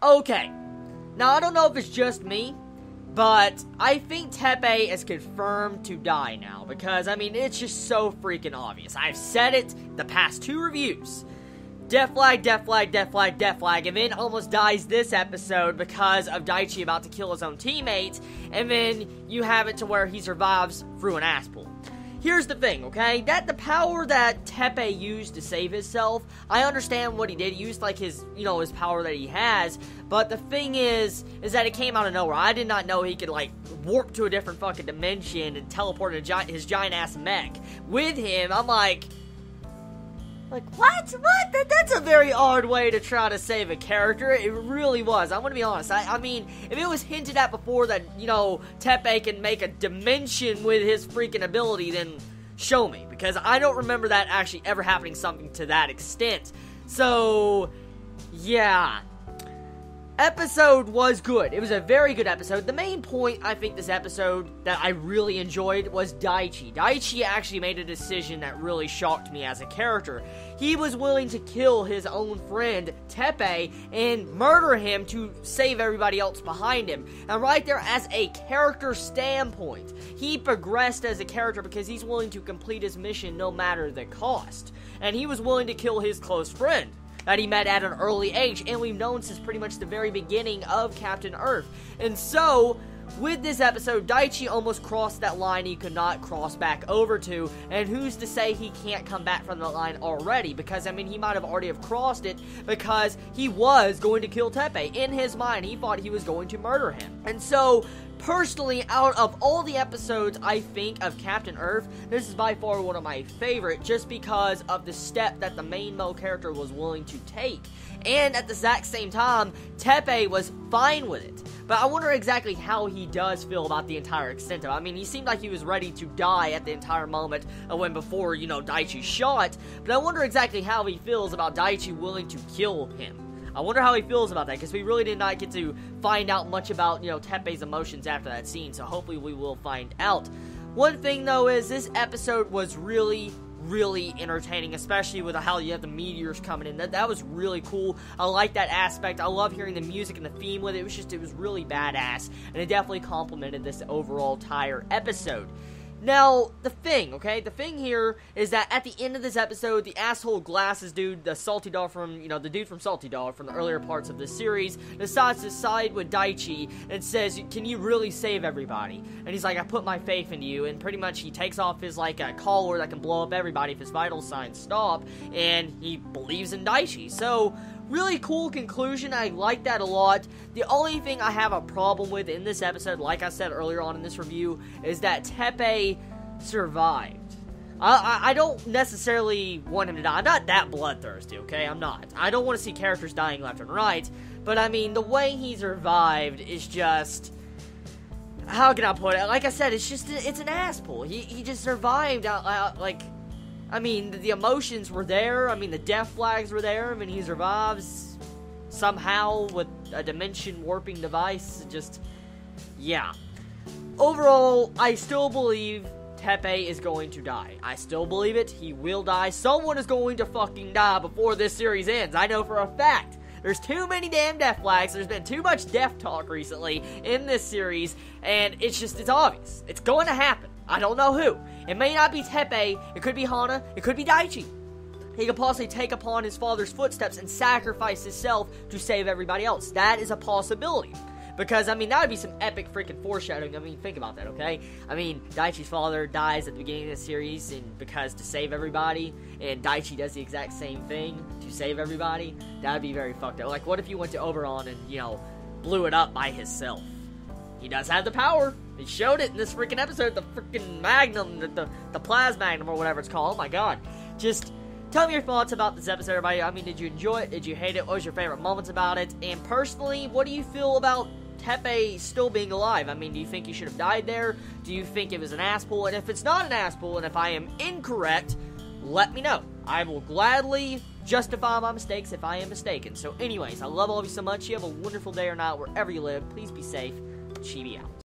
Okay, now I don't know if it's just me, but I think Teppei is confirmed to die now, because, I mean, it's just so freaking obvious. I've said it the past 2 reviews. Death flag, death flag, death flag, death flag, and then almost dies this episode because of Daichi about to kill his own teammate, and then you have it to where he survives through an ass pull. Here's the thing, okay? That the power that Teppei used to save himself, I understand what he did. He used, like, his power that he has, but the thing is that it came out of nowhere. I did not know he could, like, warp to a different fucking dimension and teleport his giant-ass mech with him. I'm like, what? That's a very odd way to try to save a character. It really was. I'm gonna be honest. I mean, if it was hinted at before that, Teppei can make a dimension with his freaking ability, then show me. Because I don't remember that actually ever happening something to that extent. So, yeah. Episode was good. It was a very good episode. The main point, I think, this episode that I really enjoyed was Daichi. Daichi actually made a decision that really shocked me as a character. He was willing to kill his own friend, Teppei, and murder him to save everybody else behind him. And right there, as a character standpoint, he progressed as a character because he's willing to complete his mission no matter the cost. And he was willing to kill his close friend that he met at an early age, and we've known since pretty much the very beginning of Captain Earth. And so, with this episode, Daichi almost crossed that line he could not cross back over to, and who's to say he can't come back from that line already? Because, I mean, he might have already have crossed it, because he was going to kill Teppei. In his mind, he thought he was going to murder him. And so, personally, out of all the episodes, I think, of Captain Earth, this is by far one of my favorite, just because of the step that the main male character was willing to take. And at the exact same time, Teppei was fine with it. But I wonder exactly how he does feel about the entire extent of it. I mean, he seemed like he was ready to die at the entire moment when before, Daichi shot. But I wonder exactly how he feels about Daichi willing to kill him. I wonder how he feels about that, because we really did not get to find out much about, Teppei's emotions after that scene, so hopefully we will find out. One thing, though, is this episode was really entertaining, especially with how you have the meteors coming in. That was really cool. I like that aspect. I love hearing the music and the theme with it. It was really badass, and it definitely complemented this overall entire episode. Now, the thing here is that at the end of this episode, the asshole glasses dude, the salty dog from, the dude from Salty Dog from the earlier parts of this series, decides to side with Daichi and says, can you really save everybody? And he's like, I put my faith in you, and pretty much he takes off his, collar that can blow up everybody if his vital signs stop, and he believes in Daichi. So, really cool conclusion. I like that a lot. The only thing I have a problem with in this episode, like I said earlier on in this review, is that Teppei survived. I don't necessarily want him to die. I'm not that bloodthirsty, okay? I'm not. I don't want to see characters dying left and right, but I mean, the way he survived is just... How can I put it? Like I said, it's an ass pull. He just survived I mean, the emotions were there. I mean, the death flags were there. I mean, he survives somehow with a dimension warping device. Just, yeah. Overall, I still believe Teppei is going to die. I still believe it. He will die. Someone is going to fucking die before this series ends. I know for a fact. There's too many damn death flags. There's been too much death talk recently in this series, and it's obvious. It's going to happen. I don't know who. It may not be Teppei, it could be Hana, it could be Daichi. He could possibly take upon his father's footsteps and sacrifice himself to save everybody else. That is a possibility. Because, I mean, that would be some epic freaking foreshadowing. I mean, think about that, okay? I mean, Daichi's father dies at the beginning of the series because to save everybody, and Daichi does the exact same thing to save everybody. That would be very fucked up. Like, what if he went to Oberon and, blew it up by himself? He does have the power. He showed it in this freaking episode, the freaking Magnum, the Plasmagnum, or whatever it's called. Oh my god. Just tell me your thoughts about this episode, everybody. I mean, did you enjoy it? Did you hate it? What was your favorite moments about it? And personally, what do you feel about Teppei still being alive? I mean, do you think he should have died there? Do you think it was an ass pull? And if it's not an ass pull, and if I am incorrect, let me know. I will gladly justify my mistakes if I am mistaken. So anyways, I love all of you so much. You have a wonderful day or night wherever you live. Please be safe. Chibi out.